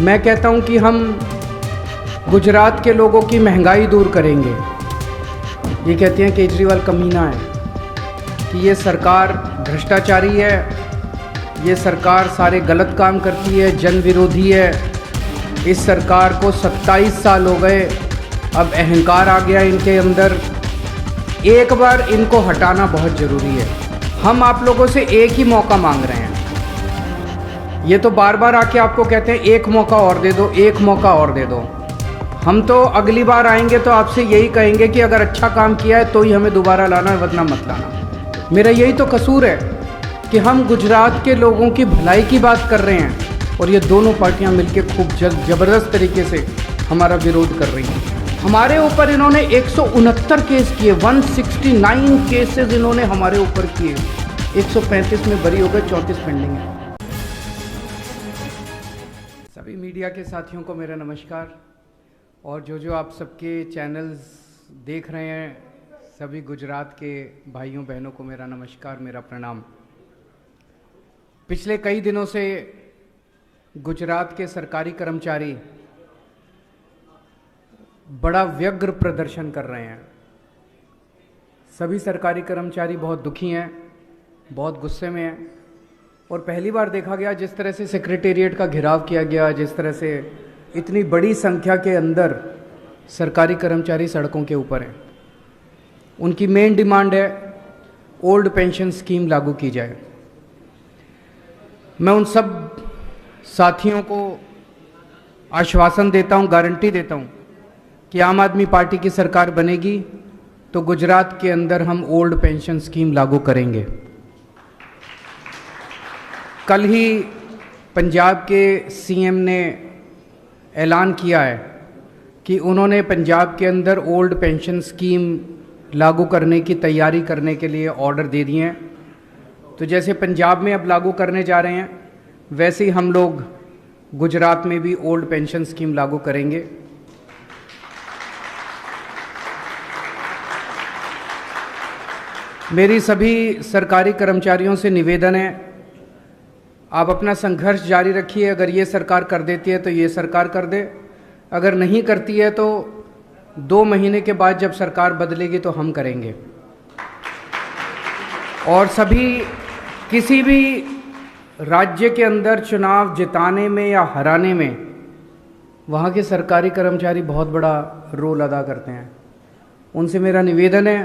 मैं कहता हूं कि हम गुजरात के लोगों की महंगाई दूर करेंगे। ये कहते हैं केजरीवाल कमीना है कि ये सरकार भ्रष्टाचारी है, ये सरकार सारे गलत काम करती है, जन विरोधी है। इस सरकार को 27 साल हो गए, अब अहंकार आ गया इनके अंदर। एक बार इनको हटाना बहुत ज़रूरी है। हम आप लोगों से एक ही मौका मांग रहे हैं। ये तो बार बार आके आपको कहते हैं एक मौका और दे दो, एक मौका और दे दो। हम तो अगली बार आएंगे तो आपसे यही कहेंगे कि अगर अच्छा काम किया है तो ही हमें दोबारा लाना है, वरना मत लाना। मेरा यही तो कसूर है कि हम गुजरात के लोगों की भलाई की बात कर रहे हैं और ये दोनों पार्टियां मिलकर खूब ज़बरदस्त तरीके से हमारा विरोध कर रही हैं। हमारे ऊपर इन्होंने 169 केस किए, 169 केसेस इन्होंने हमारे ऊपर किए। 135 में बरी हो गए, 34 पेंडिंग है। सभी मीडिया के साथियों को मेरा नमस्कार, और जो आप सबके चैनल्स देख रहे हैं, सभी गुजरात के भाइयों बहनों को मेरा नमस्कार, मेरा प्रणाम। पिछले कई दिनों से गुजरात के सरकारी कर्मचारी बड़ा व्यग्र प्रदर्शन कर रहे हैं। सभी सरकारी कर्मचारी बहुत दुखी हैं, बहुत गुस्से में हैं। और पहली बार देखा गया जिस तरह से सेक्रेटेरिएट का घेराव किया गया, जिस तरह से इतनी बड़ी संख्या के अंदर सरकारी कर्मचारी सड़कों के ऊपर हैं। उनकी मेन डिमांड है ओल्ड पेंशन स्कीम लागू की जाए। मैं उन सब साथियों को आश्वासन देता हूं, गारंटी देता हूं कि आम आदमी पार्टी की सरकार बनेगी तो गुजरात के अंदर हम ओल्ड पेंशन स्कीम लागू करेंगे। कल ही पंजाब के सीएम ने ऐलान किया है कि उन्होंने पंजाब के अंदर ओल्ड पेंशन स्कीम लागू करने की तैयारी करने के लिए ऑर्डर दे दिए हैं। तो जैसे पंजाब में अब लागू करने जा रहे हैं, वैसे ही हम लोग गुजरात में भी ओल्ड पेंशन स्कीम लागू करेंगे। मेरी सभी सरकारी कर्मचारियों से निवेदन है, आप अपना संघर्ष जारी रखिए। अगर ये सरकार कर देती है तो ये सरकार कर दे, अगर नहीं करती है तो 2 महीने के बाद जब सरकार बदलेगी तो हम करेंगे। और सभी किसी भी राज्य के अंदर चुनाव जिताने में या हराने में वहाँ के सरकारी कर्मचारी बहुत बड़ा रोल अदा करते हैं। उनसे मेरा निवेदन है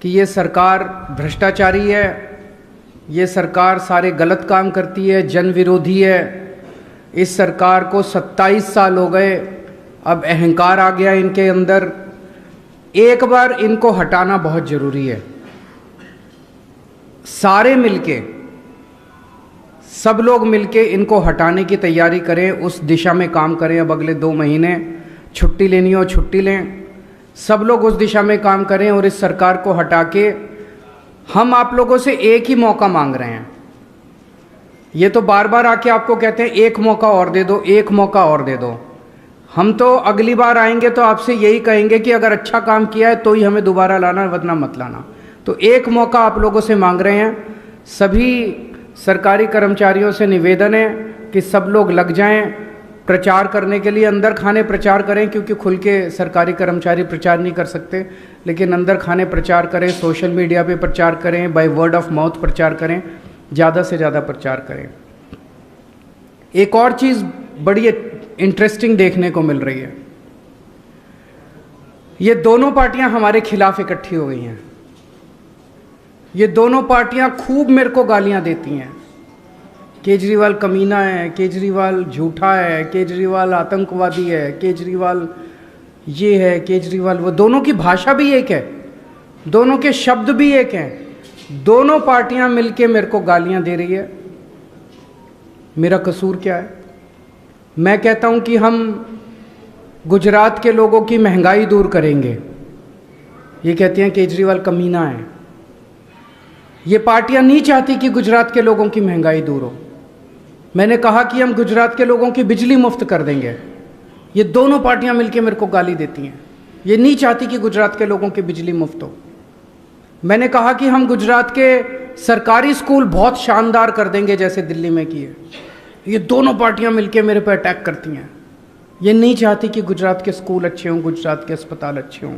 कि ये सरकार भ्रष्टाचारी है, ये सरकार सारे गलत काम करती है, जन विरोधी है। इस सरकार को 27 साल हो गए, अब अहंकार आ गया इनके अंदर। एक बार इनको हटाना बहुत ज़रूरी है। सारे मिलके, सब लोग मिलके इनको हटाने की तैयारी करें, उस दिशा में काम करें। अब अगले 2 महीने छुट्टी लेनी हो छुट्टी लें, सब लोग उस दिशा में काम करें और इस सरकार को हटा के हम आप लोगों से एक ही मौका मांग रहे हैं। ये तो बार बार आके आपको कहते हैं एक मौका और दे दो, एक मौका और दे दो। हम तो अगली बार आएंगे तो आपसे यही कहेंगे कि अगर अच्छा काम किया है तो ही हमें दोबारा लाना है, वरना मत लाना। तो एक मौका आप लोगों से मांग रहे हैं। सभी सरकारी कर्मचारियों से निवेदन है कि सब लोग लग जाएं प्रचार करने के लिए। अंदर खाने प्रचार करें, क्योंकि खुल के सरकारी कर्मचारी प्रचार नहीं कर सकते, लेकिन अंदर खाने प्रचार करें, सोशल मीडिया पे प्रचार करें, बाय वर्ड ऑफ माउथ प्रचार करें, ज़्यादा से ज़्यादा प्रचार करें। एक और चीज़ बड़ी इंटरेस्टिंग देखने को मिल रही है, ये दोनों पार्टियां हमारे खिलाफ इकट्ठी हो गई हैं। ये दोनों पार्टियां खूब मेरे को गालियां देती हैं, केजरीवाल कमीना है, केजरीवाल झूठा है, केजरीवाल आतंकवादी है, केजरीवाल ये है, केजरीवाल वो। दोनों की भाषा भी एक है, दोनों के शब्द भी एक हैं। दोनों पार्टियां मिलके मेरे को गालियां दे रही है। मेरा कसूर क्या है? मैं कहता हूं कि हम गुजरात के लोगों की महंगाई दूर करेंगे। ये कहते हैं केजरीवाल कमीना है। ये पार्टियां नहीं चाहती कि गुजरात के लोगों की महंगाई दूर हो। मैंने कहा कि हम गुजरात के लोगों की बिजली मुफ्त कर देंगे। ये दोनों पार्टियां मिलकर मेरे को गाली देती हैं। ये नहीं चाहती कि गुजरात के लोगों की बिजली मुफ्त हो। मैंने कहा कि हम गुजरात के सरकारी स्कूल बहुत शानदार कर देंगे जैसे दिल्ली में किए। ये दोनों पार्टियां मिलकर मेरे पर अटैक करती हैं। ये नहीं चाहती कि गुजरात के स्कूल अच्छे हों, गुजरात के अस्पताल अच्छे हों।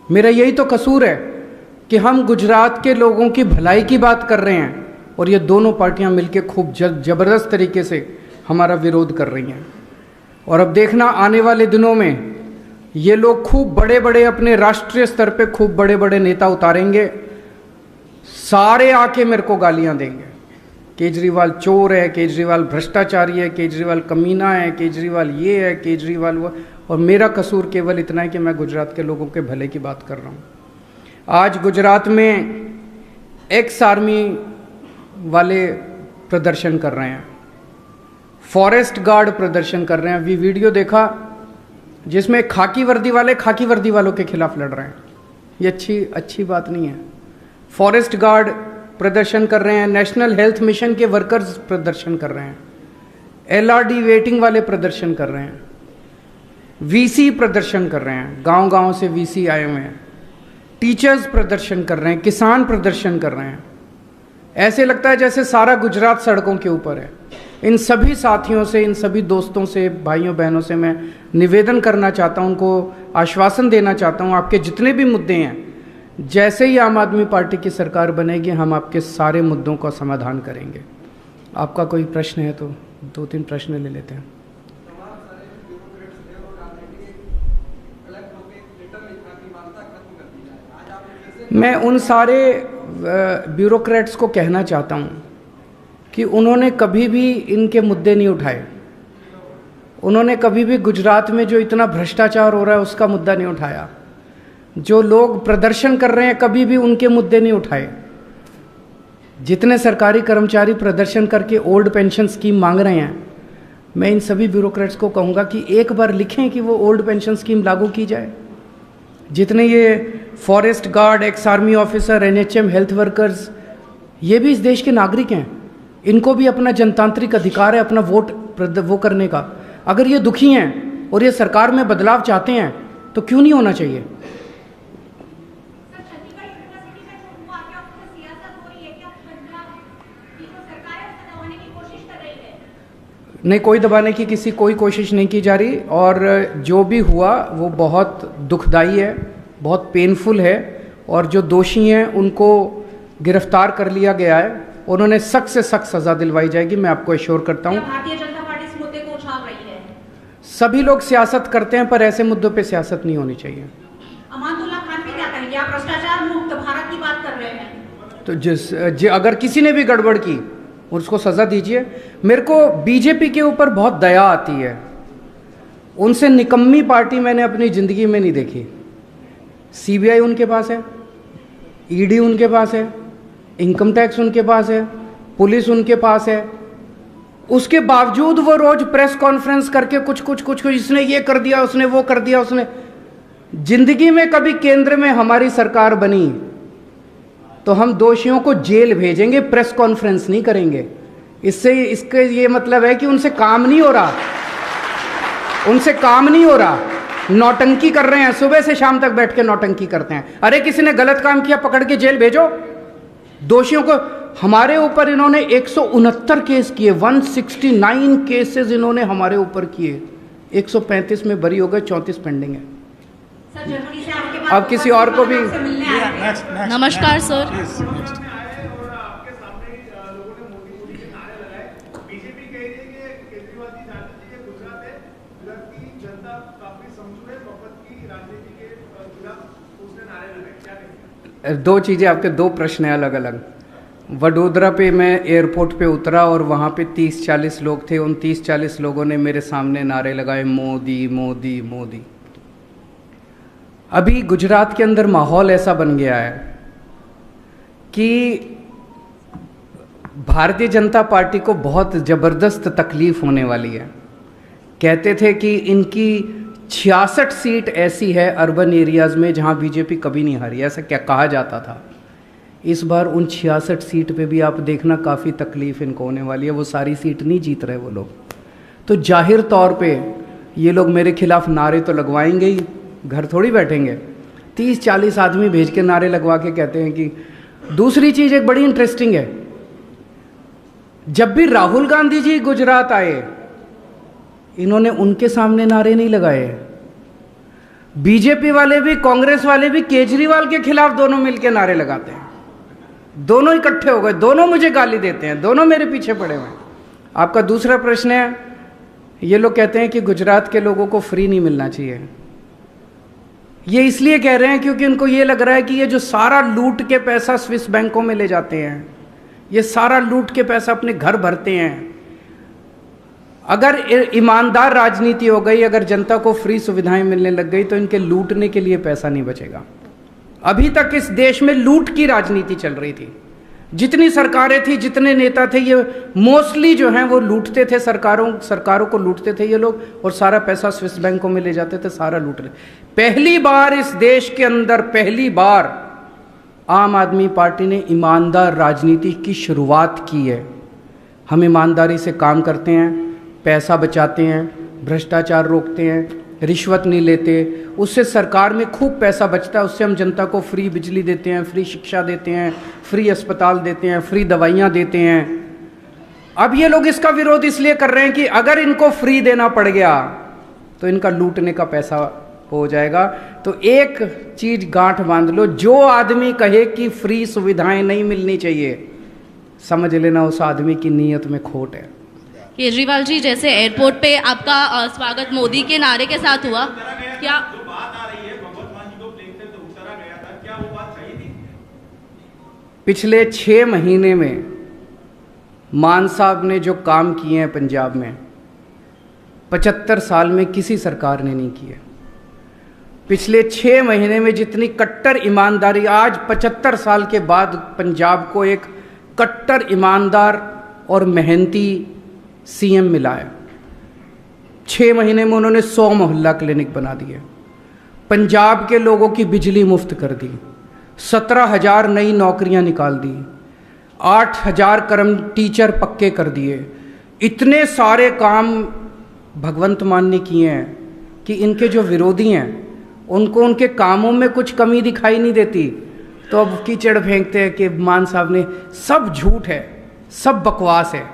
मेरा यही तो कसूर है कि हम गुजरात के लोगों की भलाई की बात कर रहे हैं और ये दोनों पार्टियां मिलकर खूब ज़बरदस्त तरीके से हमारा विरोध कर रही हैं। और अब देखना आने वाले दिनों में ये लोग खूब बड़े बड़े अपने राष्ट्रीय स्तर पे खूब बड़े बड़े नेता उतारेंगे, सारे आके मेरे को गालियां देंगे। केजरीवाल चोर है, केजरीवाल भ्रष्टाचारी है, केजरीवाल कमीना है, केजरीवाल ये है, केजरीवाल वो। और मेरा कसूर केवल इतना है कि मैं गुजरात के लोगों के भले की बात कर रहा हूँ। आज गुजरात में एक्स आर्मी वाले प्रदर्शन कर रहे हैं, फॉरेस्ट गार्ड प्रदर्शन कर रहे हैं। अभी वीडियो देखा जिसमें खाकी वर्दी वालों के खिलाफ लड़ रहे हैं। ये अच्छी बात नहीं है। फॉरेस्ट गार्ड प्रदर्शन कर रहे हैं, नेशनल हेल्थ मिशन के वर्कर्स प्रदर्शन कर रहे हैं, LRD वेटिंग वाले प्रदर्शन कर रहे हैं, VC प्रदर्शन कर रहे हैं, गांव-गांव से VC आए हुए हैं, टीचर्स प्रदर्शन कर रहे हैं, किसान प्रदर्शन कर रहे हैं। ऐसे लगता है जैसे सारा गुजरात सड़कों के ऊपर है। इन सभी साथियों से, इन सभी दोस्तों से, भाइयों बहनों से मैं निवेदन करना चाहता हूं, उनको आश्वासन देना चाहता हूं, आपके जितने भी मुद्दे हैं, जैसे ही आम आदमी पार्टी की सरकार बनेगी हम आपके सारे मुद्दों का समाधान करेंगे। आपका कोई प्रश्न है तो 2-3 प्रश्न ले लेते हैं। मैं उन सारे ब्यूरोक्रेट्स को कहना चाहता हूं कि उन्होंने कभी भी इनके मुद्दे नहीं उठाए। उन्होंने कभी भी गुजरात में जो इतना भ्रष्टाचार हो रहा है उसका मुद्दा नहीं उठाया। जो लोग प्रदर्शन कर रहे हैं कभी भी उनके मुद्दे नहीं उठाए। जितने सरकारी कर्मचारी प्रदर्शन करके ओल्ड पेंशन स्कीम मांग रहे हैं, मैं इन सभी ब्यूरोक्रेट्स को कहूँगा कि एक बार लिखें कि वो ओल्ड पेंशन स्कीम लागू की जाए। जितने ये forest guard, ex army officer, NHM health workers, ये भी इस देश के नागरिक हैं। इनको भी अपना जनतांत्रिक अधिकार है अपना वोट वो करने का। अगर ये दुखी हैं और ये सरकार में बदलाव चाहते हैं तो क्यों नहीं होना चाहिए? नहीं, कोई दबाने की कोई कोशिश नहीं की जा रही। और जो भी हुआ वो बहुत दुखदाई है, बहुत पेनफुल है। और जो दोषी हैं उनको गिरफ्तार कर लिया गया है, उन्होंने सख्त से सख्त सजा दिलवाई जाएगी, मैं आपको एश्योर करता हूँ। भारतीय जनता पार्टी इस मुद्दे को उछाल रही है। सभी लोग सियासत करते हैं पर ऐसे मुद्दों पे सियासत नहीं होनी चाहिए। अमानुल्लाह खान पे क्या कहेंगे? आप भ्रष्टाचार मुक्त भारत की बात कर रहे हैं। तो अगर किसी ने भी गड़बड़ की उसको सजा दीजिए। मेरे को बीजेपी के ऊपर बहुत दया आती है। उनसे निकम्मी पार्टी मैंने अपनी ज़िंदगी में नहीं देखी। CBI उनके पास है, ED उनके पास है, इनकम टैक्स उनके पास है, पुलिस उनके पास है। उसके बावजूद वो रोज प्रेस कॉन्फ्रेंस करके कुछ इसने ये कर दिया, उसने वो कर दिया, उसने। जिंदगी में कभी केंद्र में हमारी सरकार बनी तो हम दोषियों को जेल भेजेंगे, प्रेस कॉन्फ्रेंस नहीं करेंगे। इसके ये मतलब है कि उनसे काम नहीं हो रहा, उनसे काम नहीं हो रहा, नौटंकी कर रहे हैं। सुबह से शाम तक बैठ के नौटंकी करते हैं। अरे किसी ने गलत काम किया, पकड़ के जेल भेजो दोषियों को। हमारे ऊपर इन्होंने 169 केस किए, 169 केसेस इन्होंने हमारे ऊपर किए। 135 में बरी हो गए, 34 पेंडिंग है। अब किसी और को भी। नमस्कार सर। दो चीज़ें आपके, दो प्रश्न हैं अलग अलग। वडोदरा पे मैं एयरपोर्ट पे उतरा और वहाँ पे 30-40 लोग थे। उन 30-40 लोगों ने मेरे सामने नारे लगाए, मोदी मोदी मोदी। अभी गुजरात के अंदर माहौल ऐसा बन गया है कि भारतीय जनता पार्टी को बहुत ज़बरदस्त तकलीफ होने वाली है। कहते थे कि इनकी 66 सीट ऐसी है अर्बन एरियाज़ में जहां बीजेपी कभी नहीं हारी, ऐसा क्या कहा जाता था। इस बार उन 66 सीट पे भी आप देखना काफ़ी तकलीफ इनको होने वाली है। वो सारी सीट नहीं जीत रहे वो लोग। तो जाहिर तौर पे ये लोग मेरे खिलाफ नारे तो लगवाएंगे ही, घर थोड़ी बैठेंगे। 30-40 आदमी भेज के नारे लगवा के कहते हैं कि। दूसरी चीज़ एक बड़ी इंटरेस्टिंग है, जब भी राहुल गांधी जी गुजरात आए, इन्होंने उनके सामने नारे नहीं लगाए। बीजेपी वाले भी, कांग्रेस वाले भी केजरीवाल के खिलाफ दोनों मिलकर नारे लगाते हैं। दोनों इकट्ठे हो गए, दोनों मुझे गाली देते हैं, दोनों मेरे पीछे पड़े हुए हैं। आपका दूसरा प्रश्न है, ये लोग कहते हैं कि गुजरात के लोगों को फ्री नहीं मिलना चाहिए। ये इसलिए कह रहे हैं क्योंकि उनको ये लग रहा है कि ये जो सारा लूट के पैसा स्विस बैंकों में ले जाते हैं, ये सारा लूट के पैसा अपने घर भरते हैं। अगर ईमानदार राजनीति हो गई, अगर जनता को फ्री सुविधाएं मिलने लग गई, तो इनके लूटने के लिए पैसा नहीं बचेगा। अभी तक इस देश में लूट की राजनीति चल रही थी। जितनी सरकारें थी, जितने नेता थे, ये मोस्टली जो हैं वो लूटते थे, सरकारों को लूटते थे ये लोग, और सारा पैसा स्विस बैंकों में ले जाते थे, सारा लूट रहे। पहली बार इस देश के अंदर, पहली बार आम आदमी पार्टी ने ईमानदार राजनीति की शुरुआत की है। हम ईमानदारी से काम करते हैं, पैसा बचाते हैं, भ्रष्टाचार रोकते हैं, रिश्वत नहीं लेते, उससे सरकार में खूब पैसा बचता है। उससे हम जनता को फ्री बिजली देते हैं, फ्री शिक्षा देते हैं, फ्री अस्पताल देते हैं, फ्री दवाइयाँ देते हैं। अब ये लोग इसका विरोध इसलिए कर रहे हैं कि अगर इनको फ्री देना पड़ गया तो इनका लूटने का पैसा हो जाएगा। तो एक चीज गांठ बांध लो, जो आदमी कहे कि फ्री सुविधाएं नहीं मिलनी चाहिए, समझ लेना उस आदमी की नीयत में खोट है। केजरीवाल जी, जैसे एयरपोर्ट पे आपका स्वागत मोदी के नारे के साथ हुआ, क्या जो बात आ रही है भगवत मान जी को प्लेन से तो उतारा गया था, क्या वो बात सही थी? पिछले 6 महीने में मान साहब ने जो काम किए हैं पंजाब में, 75 साल में किसी सरकार ने नहीं किए। पिछले 6 महीने में जितनी कट्टर ईमानदारी, आज 75 साल के बाद पंजाब को एक कट्टर ईमानदार और मेहनती सीएम मिला है। 6 महीने में उन्होंने 100 मोहल्ला क्लिनिक बना दिए, पंजाब के लोगों की बिजली मुफ्त कर दी, 17,000 नई नौकरियां निकाल दी, 8,000 टीचर पक्के कर दिए। इतने सारे काम भगवंत मान ने किए हैं कि इनके जो विरोधी हैं उनको उनके कामों में कुछ कमी दिखाई नहीं देती। तो अब कीचड़ फेंकते हैं कि मान साहब ने, सब झूठ है, सब बकवास है।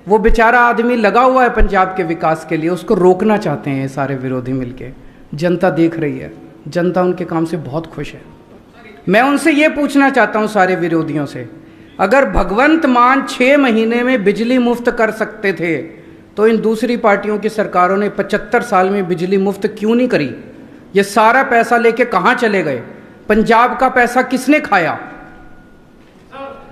वो बेचारा आदमी लगा हुआ है पंजाब के विकास के लिए, उसको रोकना चाहते हैं ये सारे विरोधी मिलके। जनता देख रही है, जनता उनके काम से बहुत खुश है। मैं उनसे ये पूछना चाहता हूँ सारे विरोधियों से, अगर भगवंत मान 6 महीने में बिजली मुफ्त कर सकते थे तो इन दूसरी पार्टियों की सरकारों ने 75 साल में बिजली मुफ्त क्यों नहीं करी? ये सारा पैसा लेके कहाँ चले गए? पंजाब का पैसा किसने खाया?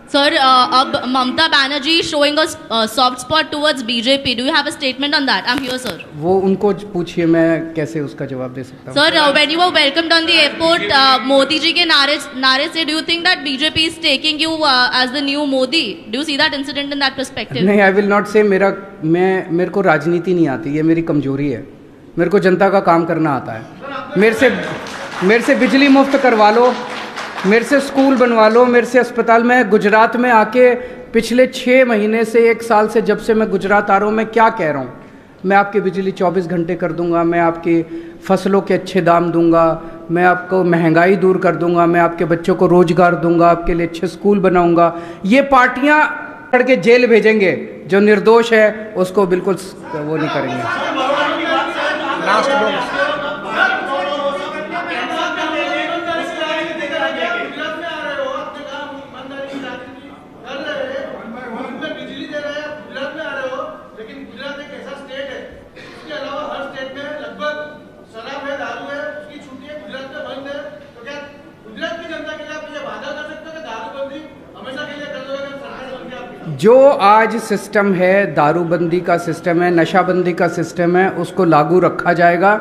सर, अब Mamata Banerjee showing a soft spot towards BJP. Do you have a statement on that? I'm here, sir. वो उनको पूछिए, मैं कैसे उसका जवाब दे सकता हूँ। Sir, when you were welcomed on the airport, Modi ji के नारे से, do you think that BJP is taking you as the new Modi? Do you see that incident in that perspective? नहीं, I will not say। मेरे को राजनीति नहीं आती, ये मेरी कमजोरी है। मेरे को जनता का काम करना आता है। मेरे से बिजली मुफ्त करवा लो, मेरे से स्कूल बनवा लो, मेरे से अस्पताल में। गुजरात में आके पिछले 6 महीने से, 1 साल से, जब से मैं गुजरात आ रहा हूँ, मैं क्या कह रहा हूँ? मैं आपकी बिजली 24 घंटे कर दूंगा, मैं आपकी फसलों के अच्छे दाम दूंगा, मैं आपको महंगाई दूर कर दूंगा, मैं आपके बच्चों को रोजगार दूंगा, आपके लिए अच्छे स्कूल बनाऊंगा। ये पार्टियां करके जेल भेजेंगे, जो निर्दोष है उसको बिल्कुल वो नहीं करेंगे। जो आज सिस्टम है, दारूबंदी का सिस्टम है, नशाबंदी का सिस्टम है, उसको लागू रखा जाएगा,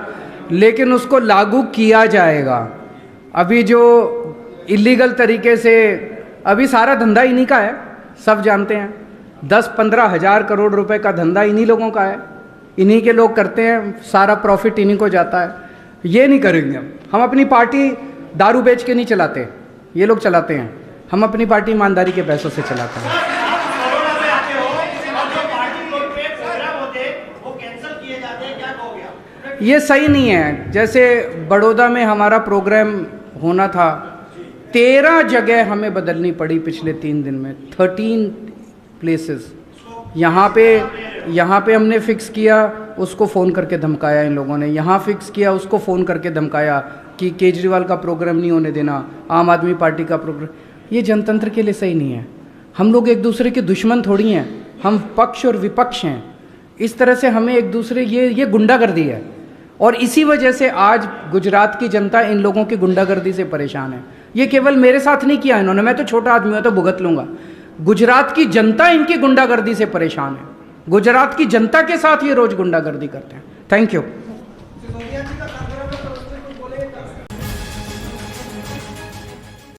लेकिन उसको लागू किया जाएगा। अभी जो इलीगल तरीके से, अभी सारा धंधा इन्हीं का है, सब जानते हैं। 10-15 हज़ार करोड़ रुपए का धंधा इन्हीं लोगों का है, इन्हीं के लोग करते हैं, सारा प्रॉफिट इन्हीं को जाता है। ये नहीं करेंगे हम अपनी पार्टी दारू बेच के नहीं चलाते, ये लोग चलाते हैं। हम अपनी पार्टी ईमानदारी के पैसों से चलाते हैं। ये सही नहीं है। जैसे बड़ौदा में हमारा प्रोग्राम होना था, 13 जगह हमें बदलनी पड़ी पिछले 3 दिन में। 13 प्लेसेस। यहाँ पे हमने फिक्स किया, उसको फ़ोन करके धमकाया इन लोगों ने। यहाँ फिक्स किया, उसको फ़ोन करके धमकाया कि केजरीवाल का प्रोग्राम नहीं होने देना, आम आदमी पार्टी का प्रोग्राम। ये जनतंत्र के लिए सही नहीं है। हम लोग एक दूसरे के दुश्मन थोड़ी हैं, हम पक्ष और विपक्ष हैं। इस तरह से हमें एक दूसरे, ये गुंडागर्दी है। और इसी वजह से आज गुजरात की जनता इन लोगों की गुंडागर्दी से परेशान है। ये केवल मेरे साथ नहीं किया इन्होंने, मैं तो छोटा आदमी हूँ तो भुगत लूंगा। गुजरात की जनता इनकी गुंडागर्दी से परेशान है। गुजरात की जनता के साथ ये रोज गुंडागर्दी करते हैं। Thank you.